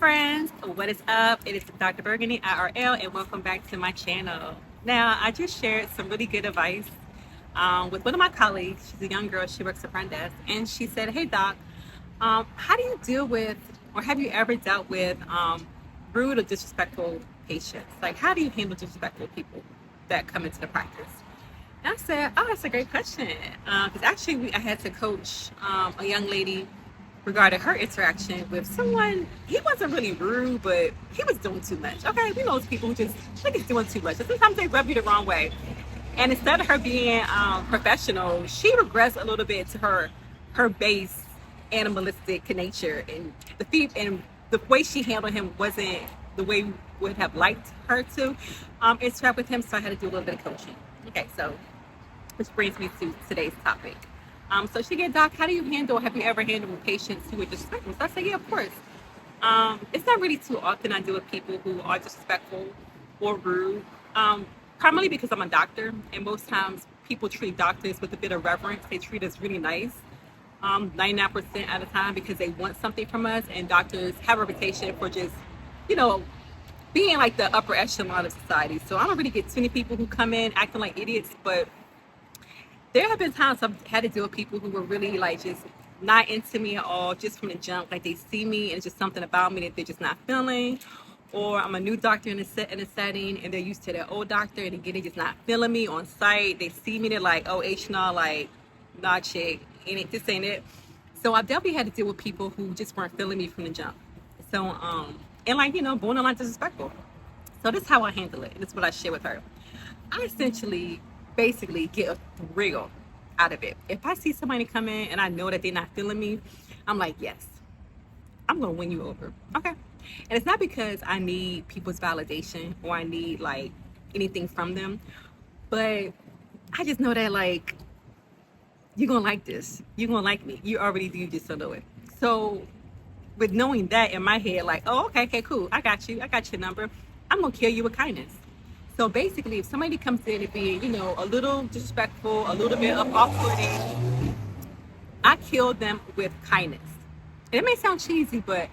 friends, what is up? It is Dr. Burgundy IRL and welcome back to my channel. Now, I just shared some really good advice with one of my colleagues. She's a young girl, she works at front desk, and she said, hey doc, how do you deal with, or have you ever dealt with rude or disrespectful patients? Like, how do you handle disrespectful people that come into the practice? And I said, oh, that's a great question. Because actually, I had to coach a young lady regarding her interaction with someone. He wasn't really rude, but he was doing too much. Okay, we know those people who just think it's doing too much. And sometimes they rub you the wrong way. And instead of her being professional, she regressed a little bit to her base animalistic nature, and the way she handled him wasn't the way we would have liked her to interact with him. So I had to do a little bit of coaching. Okay, so which brings me to today's topic. So she said, doc, how do you handle, have you ever handled patients who are disrespectful? So I said, yeah, of course. It's not really too often I deal with people who are disrespectful or rude, primarily because I'm a doctor, and most times people treat doctors with a bit of reverence. They treat us really nice, 99% at a time, because they want something from us, and doctors have a reputation for just, being like the upper echelon of society. So I don't really get too many people who come in acting like idiots, but there have been times I've had to deal with people who were really like just not into me at all, just from the jump. Like they see me and it's just something about me that they're just not feeling. Or I'm a new doctor in a setting and they're used to their old doctor, and again, they're just not feeling me on site. They see me, they're like, oh, H-Nah, like, nah, chick, this ain't it. So I've definitely had to deal with people who just weren't feeling me from the jump. So, and like, borderline disrespectful. So this is how I handle it. This is what I share with her. I essentially basically get a thrill out of it. If I see somebody come in and I know that they're not feeling me, I'm like, yes, I'm gonna win you over. Okay. And it's not because I need people's validation or I need like anything from them, but I just know that like you're gonna like this, you're gonna like me, you already do, you just don't know it. So with knowing that in my head, like, oh, okay, cool, I got your number, I'm gonna kill you with kindness. So basically, if somebody comes in and being, a little disrespectful, a little bit of off-putting, I kill them with kindness. And it may sound cheesy, but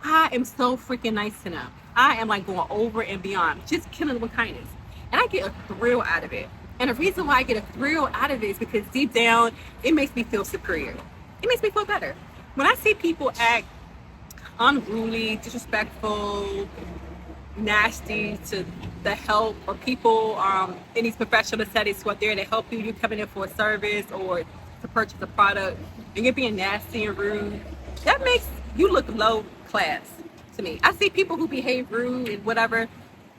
I am so freaking nice to them. I am like going over and beyond, just killing them with kindness. And I get a thrill out of it. And the reason why I get a thrill out of it is because deep down, it makes me feel superior. It makes me feel better. When I see people act unruly, disrespectful, nasty to the help, or people in these professional settings who are there to help you, you're coming in for a service or to purchase a product, and you're being nasty and rude, that makes you look low class to me. I see people who behave rude and whatever,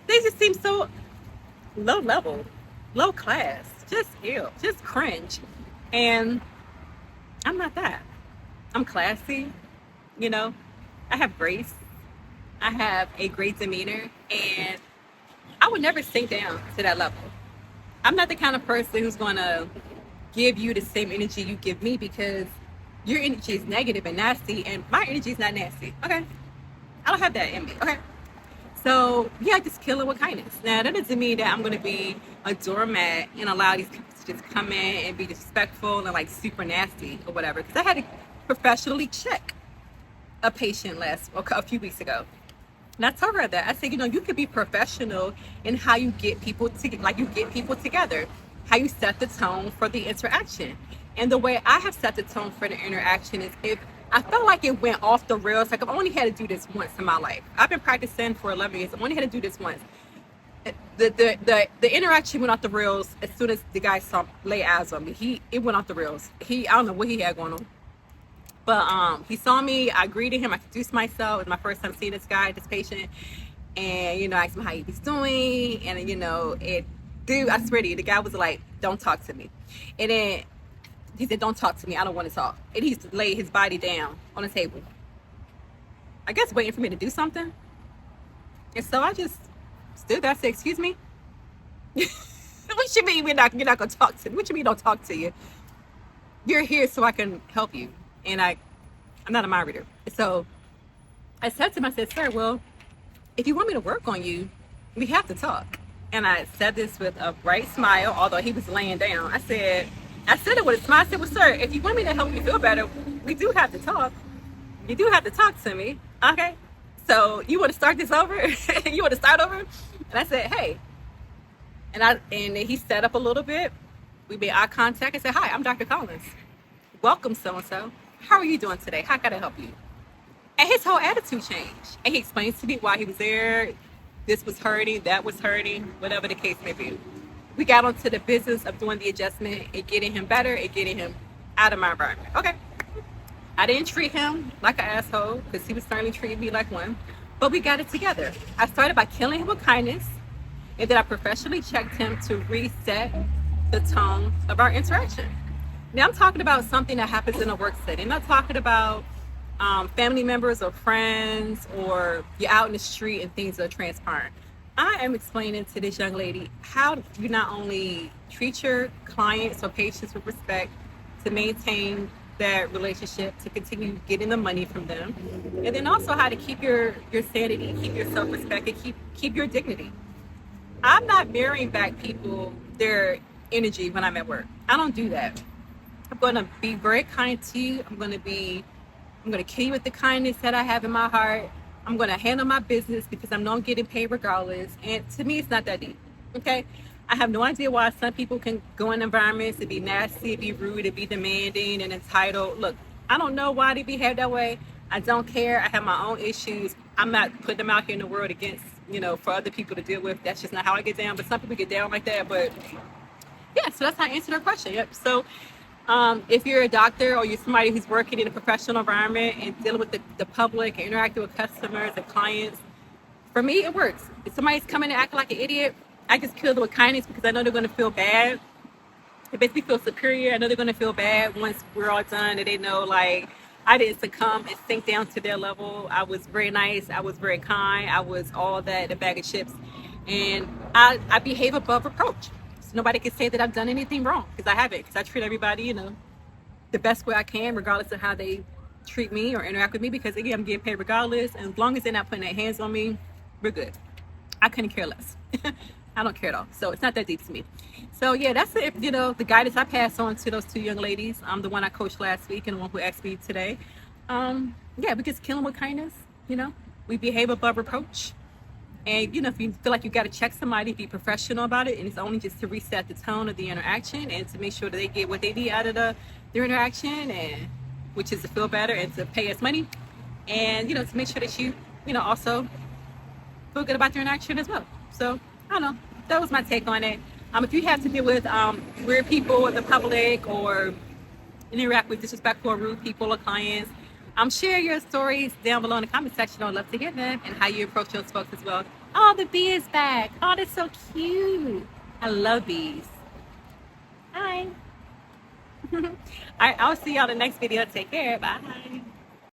they just seem so low level, low class, just ill, just cringe. And I'm not that. I'm classy, I have grace, I have a great demeanor, and I would never sink down to that level. I'm not the kind of person who's going to give you the same energy you give me, because your energy is negative and nasty, and my energy is not nasty. Okay? I don't have that in me. Okay? So, yeah, just kill it with kindness. Now, that doesn't mean that I'm going to be a doormat and allow these people to just come in and be disrespectful and like super nasty or whatever, because I had to professionally check a patient a few weeks ago. And I told her that. I said, you could be professional in how you get people together, how you set the tone for the interaction. And the way I have set the tone for the interaction is, if I felt like it went off the rails, like I've only had to do this once in my life. I've been practicing for 11 years. I've only had to do this once. The interaction went off the rails as soon as the guy lay eyes on me. It went off the rails. I don't know what he had going on. But he saw me, I greeted him, I introduced myself. It was my first time seeing this patient. And, I asked him how he was doing. And, dude, I swear to you, the guy was like, don't talk to me. And then he said, don't talk to me, I don't want to talk. And he laid his body down on the table, I guess waiting for me to do something. And so I just stood there, I said, excuse me? What you mean you're not going to talk to me? What you mean don't talk to you? You're here so I can help you. And I'm not a mind reader. So I said to him, I said, sir, well, if you want me to work on you, we have to talk. And I said this with a bright smile, although he was laying down. I said it with a smile. I said, well, sir, if you want me to help you feel better, we do have to talk. You do have to talk to me. Okay? So you want to start this over? You want to start over? And I said, hey. And he sat up a little bit. We made eye contact and said, hi, I'm Dr. Collins. Welcome, so-and-so. How are you doing today? How can I help you? And his whole attitude changed. And he explained to me why he was there. This was hurting, that was hurting, whatever the case may be. We got onto the business of doing the adjustment and getting him better and getting him out of my environment. Okay. I didn't treat him like an asshole because he was certainly treating me like one, but we got it together. I started by killing him with kindness, and then I professionally checked him to reset the tone of our interaction. Now I'm talking about something that happens in a work setting. I'm not talking about family members or friends, or you're out in the street and things are transparent. I am explaining to this young lady how you not only treat your clients or patients with respect to maintain that relationship, to continue getting the money from them, and then also how to keep your sanity, keep your self-respect, and keep your dignity. I'm not mirroring back people their energy when I'm at work. I don't do that. I'm going to be very kind to you. I'm going to kill you with the kindness that I have in my heart. I'm going to handle my business because I know I'm getting paid regardless. And to me, it's not that deep. Okay. I have no idea why some people can go in environments and be nasty, be rude, and be demanding and entitled. Look, I don't know why they behave that way. I don't care. I have my own issues. I'm not putting them out here in the world against, for other people to deal with. That's just not how I get down. But some people get down like that. But yeah, so that's how I answered her question. Yep. So if you're a doctor or you're somebody who's working in a professional environment and dealing with the public and interacting with customers and clients, for me, it works. If somebody's coming and acting like an idiot, I just kill them with kindness because I know they're going to feel bad. It makes me feel superior. I know they're going to feel bad once we're all done, and they know, like, I didn't succumb and sink down to their level. I was very nice. I was very kind. I was all that in a bag of chips. And I behave above reproach. So nobody can say that I've done anything wrong, because I haven't. Because I treat everybody, the best way I can, regardless of how they treat me or interact with me. Because, again, I'm getting paid regardless. And as long as they're not putting their hands on me, we're good. I couldn't care less. I don't care at all. So it's not that deep to me. So yeah, that's it. The guidance I pass on to those two young ladies. I'm the one I coached last week and the one who asked me today. Yeah, we just kill them with kindness. We behave above reproach. And if you feel like you got to check somebody, be professional about it. And it's only just to reset the tone of the interaction and to make sure that they get what they need out of their interaction, and which is to feel better and to pay us money. And to make sure that you also feel good about their interaction as well. So I don't know. That was my take on it. If you have to deal with weird people in the public or interact with disrespectful or rude people or clients, share your stories down below in the comment section. I'd love to hear them and how you approach those folks as well. Oh, the bee is back. Oh, that's so cute. I love bees. Hi. All right, I'll see y'all in the next video. Take care. Bye.